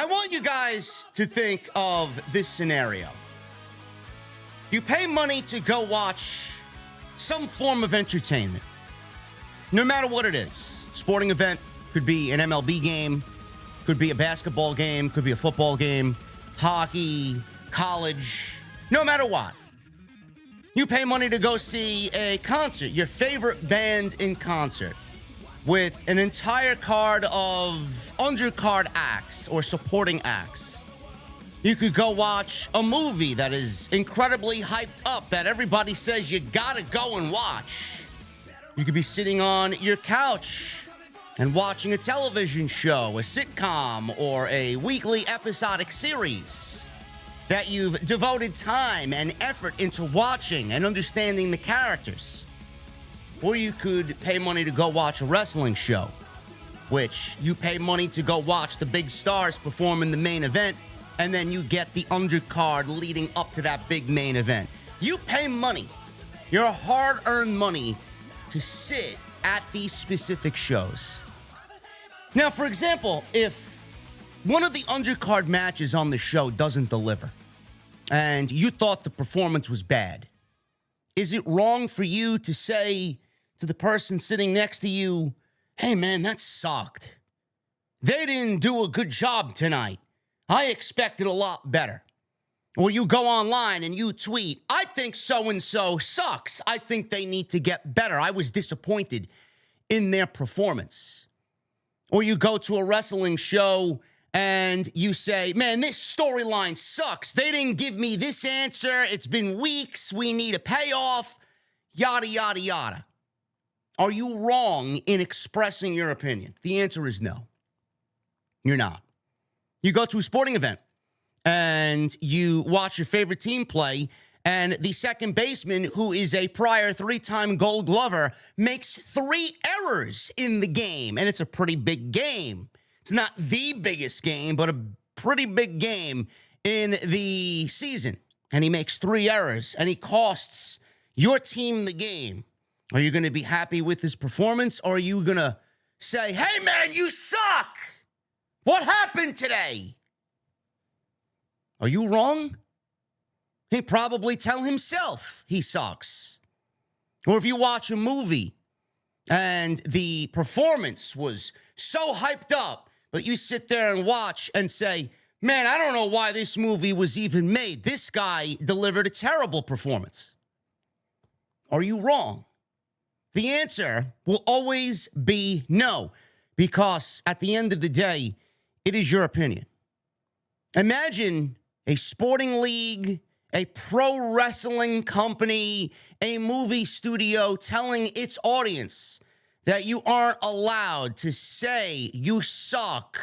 I want you guys to think of this scenario. You pay money to go watch some form of entertainment, no matter what it is. Sporting event, could be an MLB game, could be a basketball game, could be a football game, hockey, college, no matter what. You pay money to go see a concert, your favorite band in concert, with an entire card of undercard acts or supporting acts. You could go watch a movie that is incredibly hyped up that everybody says you gotta go and watch. You could be sitting on your couch and watching a television show, a sitcom, or a weekly episodic series that you've devoted time and effort into watching and understanding the characters. Or you could pay money to go watch a wrestling show, which you pay money to go watch the big stars perform in the main event, and then you get the undercard leading up to that big main event. You pay money, your hard-earned money, to sit at these specific shows. Now, for example, if one of the undercard matches on the show doesn't deliver, and you thought the performance was bad, is it wrong for you to say to the person sitting next to you, hey man, that sucked. They didn't do a good job tonight. I expected a lot better. Or you go online and you tweet, I think so-and-so sucks. I think they need to get better. I was disappointed in their performance. Or you go to a wrestling show and you say, man, this storyline sucks. They didn't give me this answer. It's been weeks. We need a payoff. Yada, yada, yada. Are you wrong in expressing your opinion? The answer is no. You're not. You go to a sporting event and you watch your favorite team play, and the second baseman, who is a prior 3-time Gold Glover, makes 3 errors in the game, and it's a pretty big game. It's not the biggest game, but a pretty big game in the season, and he makes 3 errors, and he costs your team the game. Are you going to be happy with his performance, or are you going to say, hey, man, you suck? What happened today? Are you wrong? He'd probably tell himself he sucks. Or if you watch a movie and the performance was so hyped up, but you sit there and watch and say, man, I don't know why this movie was even made. This guy delivered a terrible performance. Are you wrong? The answer will always be no, because at the end of the day, it is your opinion. Imagine a sporting league, a pro wrestling company, a movie studio telling its audience that you aren't allowed to say you suck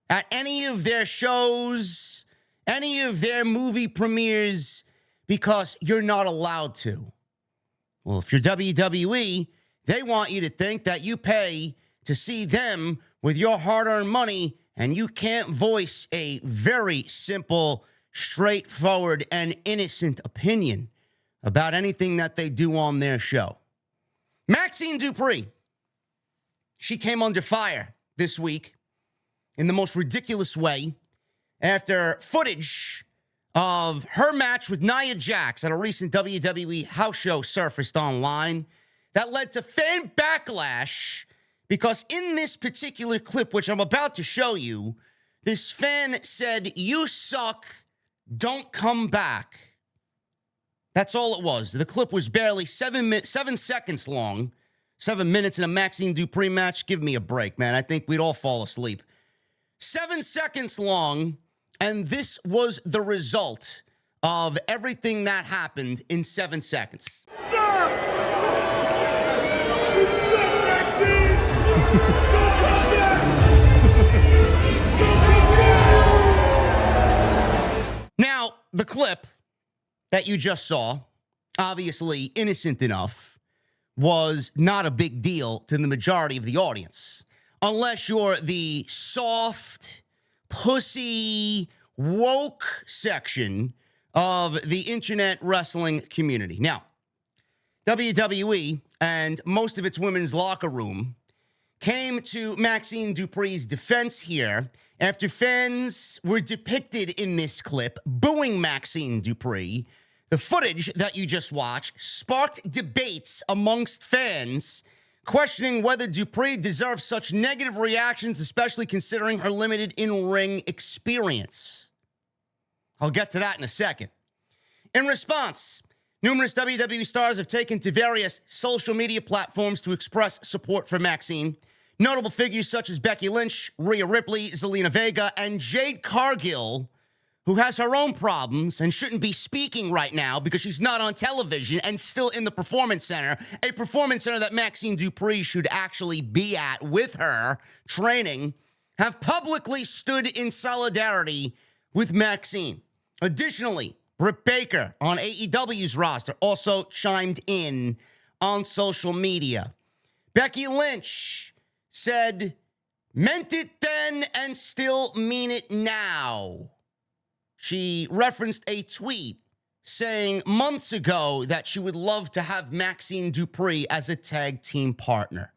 at any of their shows, any of their movie premieres, because you're not allowed to. Well, if you're WWE, they want you to think that you pay to see them with your hard-earned money, and you can't voice a very simple, straightforward, and innocent opinion about anything that they do on their show. Maxine Dupri, she came under fire this week in the most ridiculous way after footage of her match with Nia Jax at a recent WWE house show surfaced online that led to fan backlash, because in this particular clip, which I'm about to show you, this fan said, you suck, don't come back. That's all it was. The clip was barely 7 seconds long. 7 minutes in a Maxine Dupri match. Give me a break, man. I think we'd all fall asleep. 7 seconds long, and this was the result of everything that happened in 7 seconds. Now, the clip that you just saw, obviously innocent enough, was not a big deal to the majority of the audience. Unless you're the soft, pussy, woke section of the internet wrestling community. Now, WWE and most of its women's locker room came to Maxine Dupri's defense here after fans were depicted in this clip booing Maxine Dupri. The footage that you just watched sparked debates amongst fans questioning whether Dupri deserves such negative reactions, especially considering her limited in-ring experience. I'll get to that in a second. In response, numerous WWE stars have taken to various social media platforms to express support for Maxine. Notable figures such as Becky Lynch, Rhea Ripley, Zelina Vega, and Jade Cargill, who has her own problems and shouldn't be speaking right now because she's not on television and still in the Performance Center, a Performance Center that Maxine Dupri should actually be at with her training, have publicly stood in solidarity with Maxine. Additionally, Britt Baker on AEW's roster also chimed in on social media. Becky Lynch said, "Meant it then and still mean it now." She referenced a tweet saying months ago that she would love to have Maxine Dupri as a tag team partner.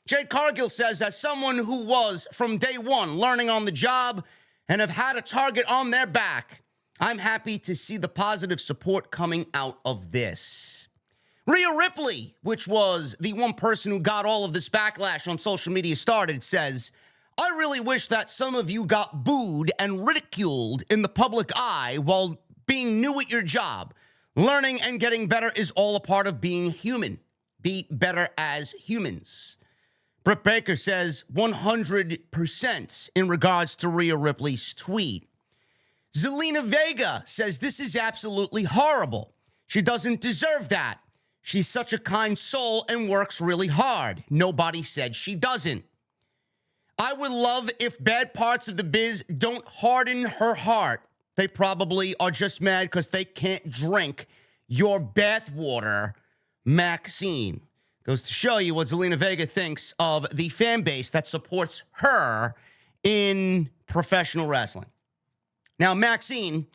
Jade Cargill says, "As someone who was, from day one, learning on the job and have had a target on their back, I'm happy to see the positive support coming out of this." Rhea Ripley, which was the one person who got all of this backlash on social media started, says, "I really wish that some of you got booed and ridiculed in the public eye while being new at your job. Learning and getting better is all a part of being human. Be better as humans." Britt Baker says 100% in regards to Rhea Ripley's tweet. Zelina Vega says this is absolutely horrible. She doesn't deserve that. She's such a kind soul and works really hard. Nobody said she doesn't. I would love if bad parts of the biz don't harden her heart. They probably are just mad because they can't drink your bathwater, Maxine. Goes to show you what Zelina Vega thinks of the fan base that supports her in professional wrestling. Now, Maxine,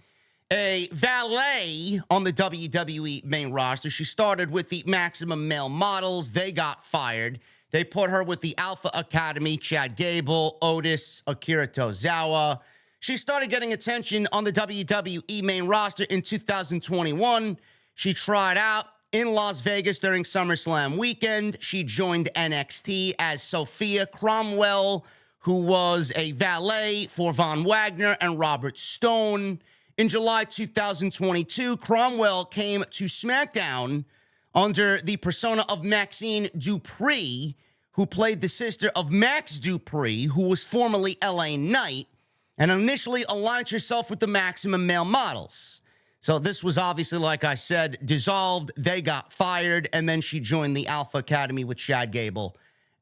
a valet on the WWE main roster, she started with the Maximum Male Models. They got fired. They put her with the Alpha Academy, Chad Gable, Otis, Akira Tozawa. She started getting attention on the WWE main roster in 2021. She tried out in Las Vegas during SummerSlam weekend. She joined NXT as Sophia Cromwell, who was a valet for Von Wagner and Robert Stone. In July 2022, Cromwell came to SmackDown under the persona of Maxine Dupri, who played the sister of Max Dupri, who was formerly LA Knight, and initially aligned herself with the Maximum Male Models. So this was obviously, like I said, dissolved. They got fired, and then she joined the Alpha Academy with Chad Gable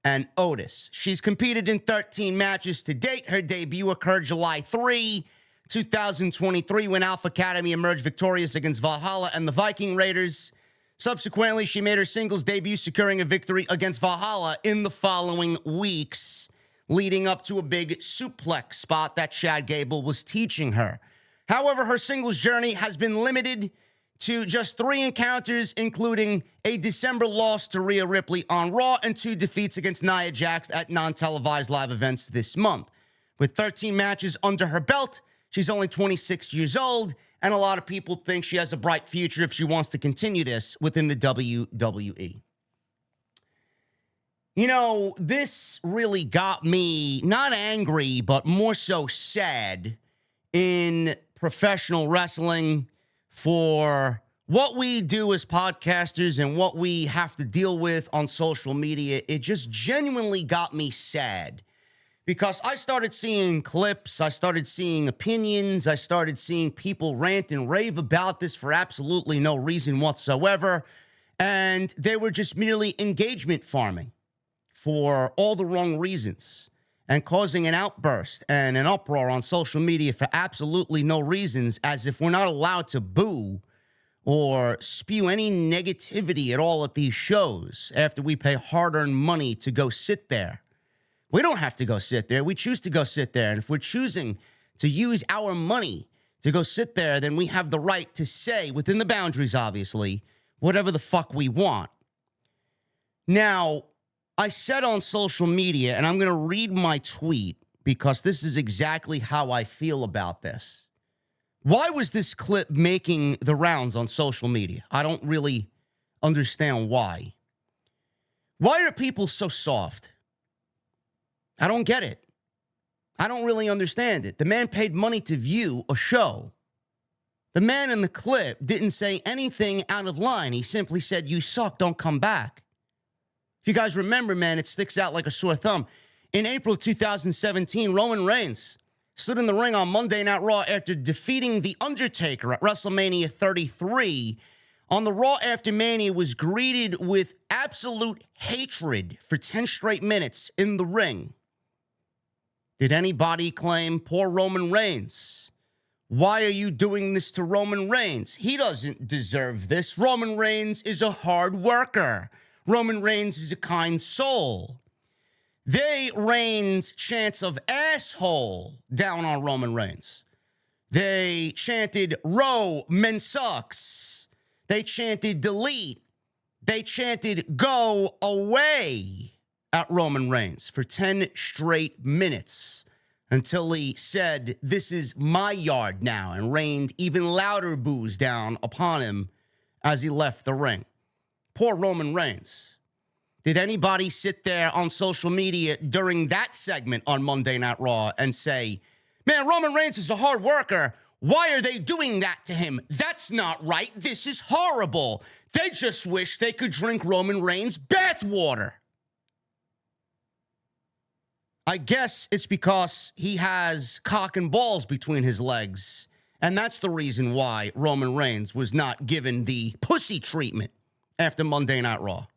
and Otis. She's competed in 13 matches to date. Her debut occurred July 3, 2023, when Alpha Academy emerged victorious against Valhalla and the Viking Raiders. Subsequently, she made her singles debut, securing a victory against Valhalla in the following weeks, leading up to a big suplex spot that Chad Gable was teaching her. However, her singles journey has been limited to just 3 encounters, including a December loss to Rhea Ripley on Raw and 2 defeats against Nia Jax at non-televised live events this month. With 13 matches under her belt, she's only 26 years old, and a lot of people think she has a bright future if she wants to continue this within the WWE. You know, this really got me not angry, but more so sad in professional wrestling for what we do as podcasters and what we have to deal with on social media. It just genuinely got me sad because I started seeing clips, I started seeing opinions, I started seeing people rant and rave about this for absolutely no reason whatsoever, and they were just merely engagement farming for all the wrong reasons and causing an outburst and an uproar on social media for absolutely no reasons, as if we're not allowed to boo or spew any negativity at all at these shows after we pay hard-earned money to go sit there. We don't have to go sit there. We choose to go sit there. And if we're choosing to use our money to go sit there, then we have the right to say, within the boundaries, obviously, whatever the fuck we want. Now, I said on social media, and I'm going to read my tweet because this is exactly how I feel about this. Why was this clip making the rounds on social media? I don't really understand why. Why are people so soft? I don't get it. I don't really understand it. The man paid money to view a show. The man in the clip didn't say anything out of line. He simply said, "You suck, don't come back." If you guys remember, man, it sticks out like a sore thumb. In April 2017, Roman Reigns stood in the ring on Monday Night Raw after defeating The Undertaker at WrestleMania 33. On the Raw after Mania, was greeted with absolute hatred for 10 straight minutes in the ring. Did anybody claim poor Roman Reigns? Why are you doing this to Roman Reigns? He doesn't deserve this. Roman Reigns is a hard worker. Roman Reigns is a kind soul. They rained chants of asshole down on Roman Reigns. They chanted, "Roman sucks." They chanted, "delete." They chanted, "go away" at Roman Reigns for 10 straight minutes until he said, "This is my yard now," and rained even louder boos down upon him as he left the ring. Poor Roman Reigns. Did anybody sit there on social media during that segment on Monday Night Raw and say, "Man, Roman Reigns is a hard worker. Why are they doing that to him? That's not right. This is horrible. They just wish they could drink Roman Reigns' bathwater"? I guess it's because he has cock and balls between his legs, and that's the reason why Roman Reigns was not given the pussy treatment after Monday Night Raw.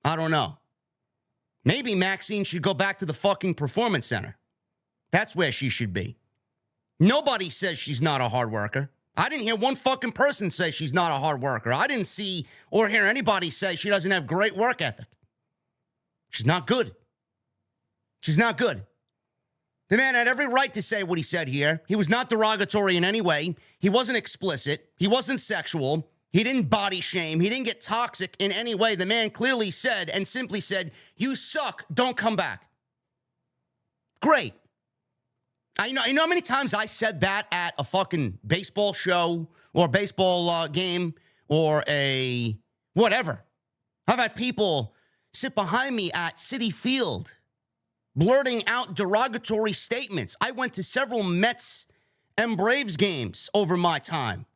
I don't know. Maybe Maxine should go back to the fucking Performance Center. That's where she should be. Nobody says she's not a hard worker. I didn't hear one fucking person say she's not a hard worker. I didn't see or hear anybody say she doesn't have great work ethic. She's not good. She's not good. The man had every right to say what he said here. He was not derogatory in any way. He wasn't explicit. He wasn't sexual. He didn't body shame. He didn't get toxic in any way. The man clearly said and simply said, "You suck. Don't come back." Great. I know how many times I said that at a fucking baseball show or a baseball game or a whatever. I've had people sit behind me at Citi Field blurting out derogatory statements. I went to several Mets and Braves games over my time.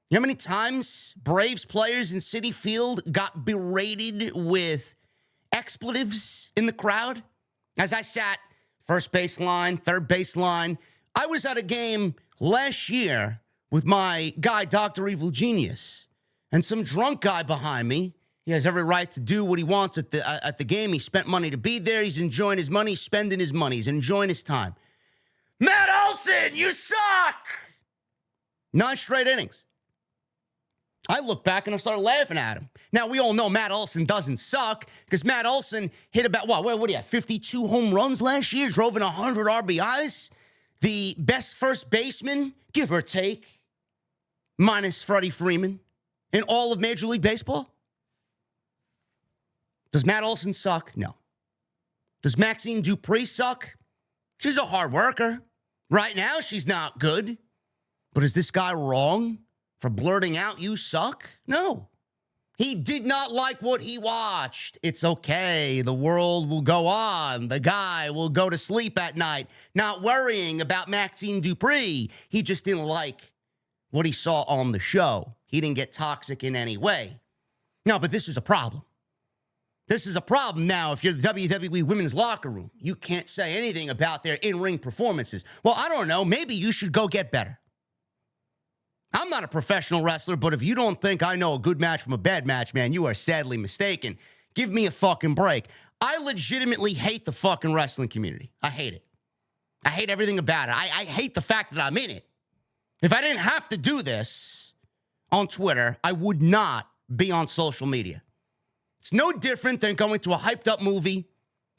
You know how many times Braves players in Citi Field got berated with expletives in the crowd? As I sat first baseline, third baseline. I was at a game last year with my guy, Dr. Evil Genius, and some drunk guy behind me. He has every right to do what he wants at the game. He spent money to be there. He's enjoying his money. He's spending his money. He's enjoying his time. "Matt Olson, you suck!" 9 straight innings. I look back and I started laughing at him. Now, we all know Matt Olson doesn't suck because Matt Olson hit about, what do you have, 52 home runs last year, drove in 100 RBIs, the best first baseman, give or take, minus Freddie Freeman, in all of Major League Baseball. Does Matt Olson suck? No. Does Maxine Dupri suck? She's a hard worker. Right now, she's not good. But is this guy wrong for blurting out, "You suck"? No. He did not like what he watched. It's okay. The world will go on. The guy will go to sleep at night, not worrying about Maxine Dupri. He just didn't like what he saw on the show. He didn't get toxic in any way. No, but this is a problem. This is a problem now. If you're the WWE Women's Locker Room, you can't say anything about their in-ring performances. Well, I don't know. Maybe you should go get better. I'm not a professional wrestler, but if you don't think I know a good match from a bad match, man, you are sadly mistaken. Give me a fucking break. I legitimately hate the fucking wrestling community. I hate it. I hate everything about it. I hate the fact that I'm in it. If I didn't have to do this on Twitter, I would not be on social media. It's no different than going to a hyped up movie,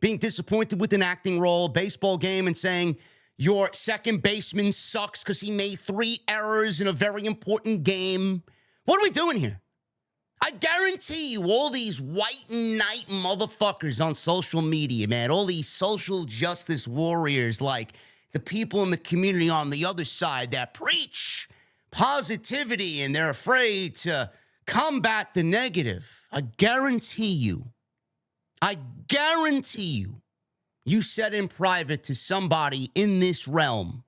being disappointed with an acting role, baseball game, and saying your second baseman sucks because he made 3 errors in a very important game. What are we doing here? I guarantee you all these white knight motherfuckers on social media, man, all these social justice warriors like the people in the community on the other side that preach positivity and they're afraid to combat the negative. I guarantee you, you said in private to somebody in this realm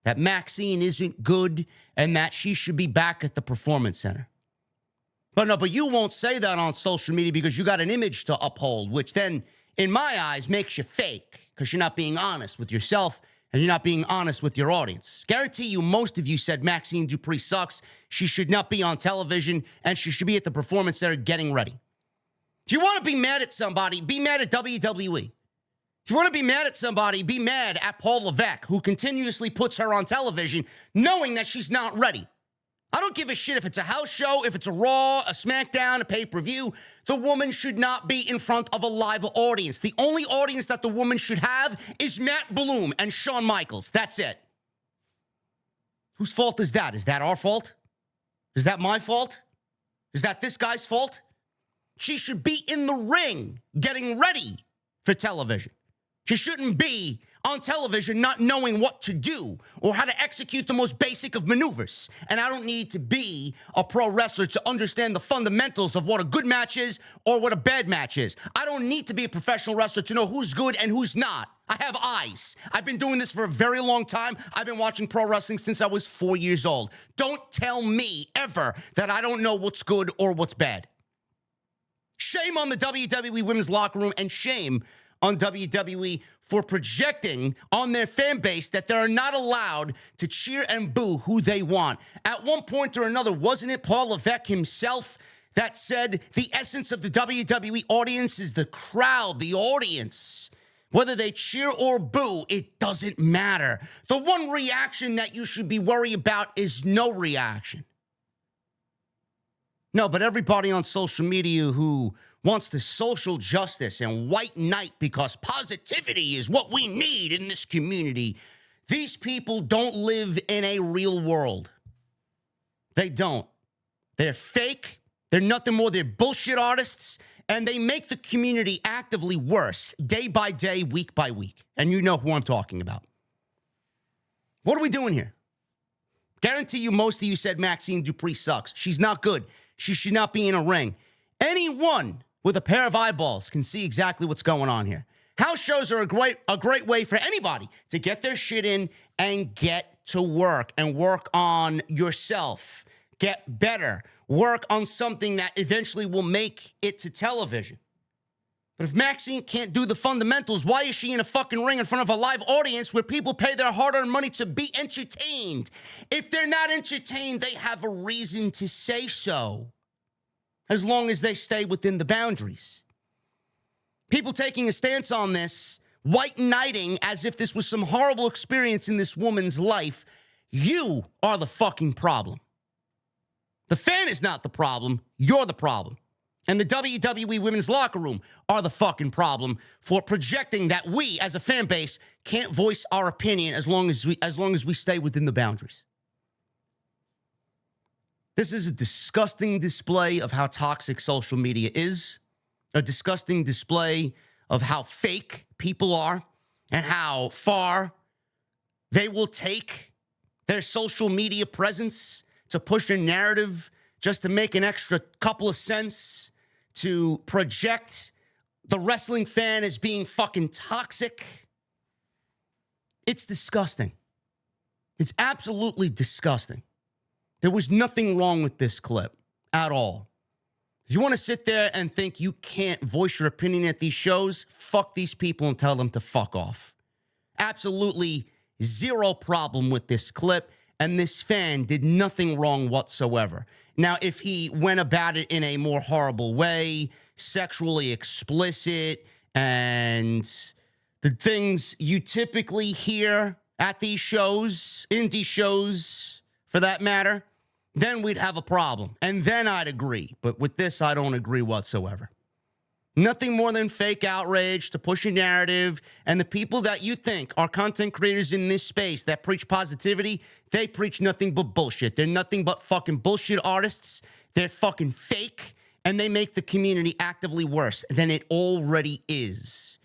that Maxine isn't good and that she should be back at the Performance Center. But you won't say that on social media because you got an image to uphold, which then, in my eyes, makes you fake because you're not being honest with yourself and you're not being honest with your audience. Guarantee you, most of you said Maxine Dupri sucks. She should not be on television and she should be at the Performance Center getting ready. If you want to be mad at somebody, be mad at WWE. If you want to be mad at somebody, be mad at Paul Levesque, who continuously puts her on television knowing that she's not ready. I don't give a shit if it's a house show, if it's a Raw, a SmackDown, a pay-per-view. The woman should not be in front of a live audience. The only audience that the woman should have is Matt Bloom and Shawn Michaels. That's it. Whose fault is that? Is that our fault? Is that my fault? Is that this guy's fault? She should be in the ring getting ready for television. She shouldn't be on television not knowing what to do or how to execute the most basic of maneuvers. And I don't need to be a pro wrestler to understand the fundamentals of what a good match is or what a bad match is. I don't need to be a professional wrestler to know who's good and who's not. I have eyes. I've been doing this for a very long time. I've been watching pro wrestling since I was 4 years old. Don't tell me ever that I don't know what's good or what's bad. Shame on the WWE women's locker room and shame on WWE for projecting on their fan base that they're not allowed to cheer and boo who they want. At one point or another, wasn't it Paul Levesque himself that said the essence of the WWE audience is the crowd, the audience? Whether they cheer or boo, it doesn't matter. The one reaction that you should be worried about is no reaction. No, but everybody on social media who wants the social justice and white knight because positivity is what we need in this community. These people don't live in a real world. They don't. They're fake. They're nothing more. They're bullshit artists, and they make the community actively worse day by day, week by week. And you know who I'm talking about. What are we doing here? Guarantee you most of you said Maxine Dupri sucks. She's not good. She should not be in a ring. Anyone with a pair of eyeballs can see exactly what's going on here. House shows are a great way for anybody to get their shit in and get to work and work on yourself. Get better. Work on something that eventually will make it to television. But if Maxine can't do the fundamentals, why is she in a fucking ring in front of a live audience where people pay their hard-earned money to be entertained? If they're not entertained, they have a reason to say so, as long as they stay within the boundaries. People taking a stance on this, white knighting as if this was some horrible experience in this woman's life, you are the fucking problem. The fan is not the problem, you're the problem. And the WWE women's locker room are the fucking problem for projecting that we, as a fan base, can't voice our opinion as long as we stay within the boundaries. This is a disgusting display of how toxic social media is, a disgusting display of how fake people are and how far they will take their social media presence to push a narrative just to make an extra couple of cents, to project the wrestling fan as being fucking toxic. It's disgusting. It's absolutely disgusting. There was nothing wrong with this clip at all. If you want to sit there and think you can't voice your opinion at these shows, fuck these people and tell them to fuck off. Absolutely zero problem with this clip, and this fan did nothing wrong whatsoever. Now, if he went about it in a more horrible way, sexually explicit, and the things you typically hear at these shows, indie shows for that matter, then we'd have a problem. And then I'd agree. But with this, I don't agree whatsoever. Nothing more than fake outrage to push a narrative. And the people that you think are content creators in this space that preach positivity, they preach nothing but bullshit. They're nothing but fucking bullshit artists. They're fucking fake. and they make the community actively worse than it already is.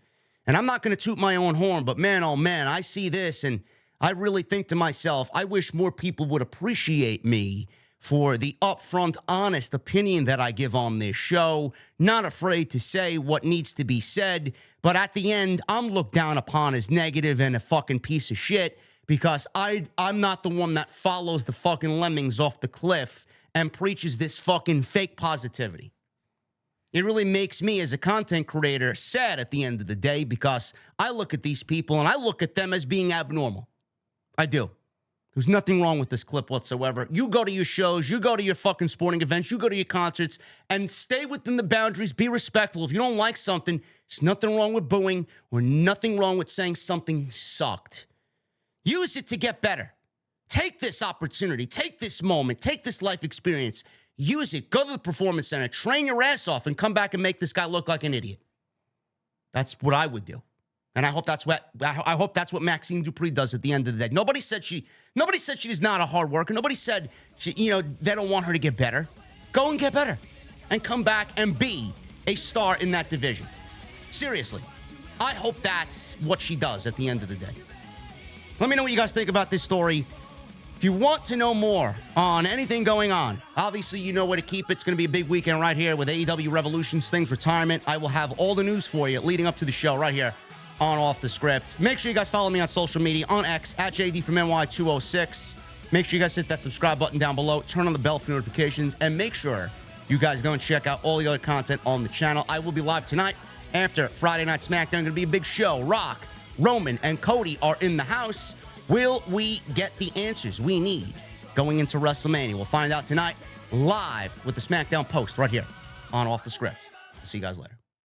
And I'm not going to toot my own horn, but man, oh man, I see this and I really think to myself, I wish more people would appreciate me for the upfront, honest opinion that I give on this show. Not afraid to say what needs to be said, but at the end, I'm looked down upon as negative and a fucking piece of shit because I'm not the one that follows the fucking lemmings off the cliff and preaches this fucking fake positivity. It really makes me as a content creator sad at the end of the day because I look at these people and I look at them as being abnormal. I do. There's nothing wrong with this clip whatsoever. You go to your shows, you go to your fucking sporting events, you go to your concerts, and stay within the boundaries, be respectful. If you don't like something, there's nothing wrong with booing or nothing wrong with saying something sucked. Use it to get better. Take this opportunity, take this moment, take this life experience. Use it. Go to the performance center, train your ass off, and come back and make this guy look like an idiot. That's what I would do. And I hope that's what Maxine Dupri does at the end of the day. Nobody said she is not a hard worker. Nobody said they don't want her to get better. Go and get better. And come back and be a star in that division. Seriously. I hope that's what she does at the end of the day. Let me know what you guys think about this story. If you want to know more on anything going on, obviously you know where to keep it. It's going to be a big weekend right here with AEW Revolution, Sting's retirement. I will have all the news for you leading up to the show right here on Off the Script. Make sure you guys follow me on social media, on X, at JD from NY206. Make sure you guys hit that subscribe button down below, turn on the bell for notifications, and make sure you guys go and check out all the other content on the channel. I will be live tonight after Friday Night SmackDown. Going to be a big show. Rock, Roman, and Cody are in the house. Will we get the answers we need going into WrestleMania? We'll find out tonight live with the SmackDown post right here on Off the Script. See you guys later.